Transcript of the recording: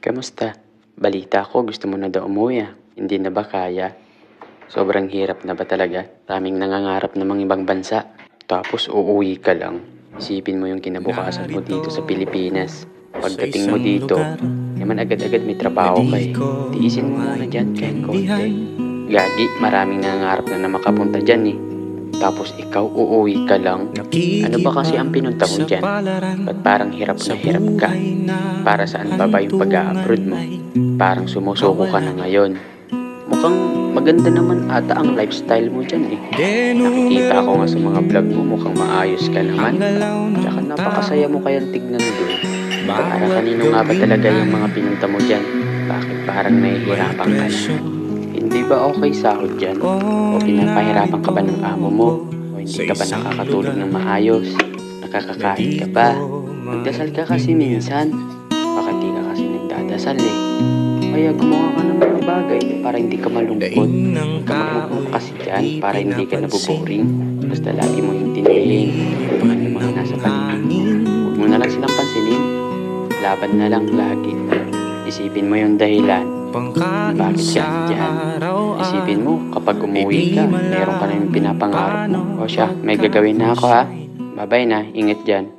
Kamusta? Balita ko, gusto mo na daw umuwi ah. Hindi na ba kaya? Sobrang hirap na ba talaga? Daming nangangarap ng mga ibang bansa. Tapos uuwi ka lang. Isipin mo yung kinabukasan mo dito sa Pilipinas. Pagdating mo dito, naman agad-agad may trabaho ka eh. Tiisin mo muna dyan kahit konti. Gagi, maraming nangangarap na makapunta dyan eh. Tapos ikaw uuwi ka lang. Ano ba kasi ang pinunta mo dyan? Ba't parang hirap na hirap ka? Para saan ba yung pag-a-abroad mo? Parang sumusuko ka na ngayon. Mukhang maganda naman ata ang lifestyle mo dyan eh. Nakikita ko nga sa mga vlog mo, mukhang maayos ka naman. Tsaka napakasaya mo kayang tignan doon. Para kanino nga ba talaga yung mga pinunta mo dyan? Bakit parang nahihirapan ka na? Hindi ba okay sahod dyan? O pinapahirapan ka ba ng amo mo? O hindi ka ba nakakatulog ng maayos? Nakakakain ka ba? Magdasal ka kasi minsan. Baka di ka kasi nagdadasal eh. Kaya gumawa ka ng mga bagay para hindi ka malungkot. Magkamagmag kasi dyan para hindi ka nabuboring. Basta lagi mo intindihin kung ano yung mga nasa paligid mo. Huwag mo na lang silang pansinin. Laban na lang lagi. Isipin mo yung dahilan. Bakit ka dyan? Isipin mo, kapag umuwi ka, meron ka na yung pinapangarap mo. O siya, may gagawin na ako ha. Bye-bye na, ingat dyan.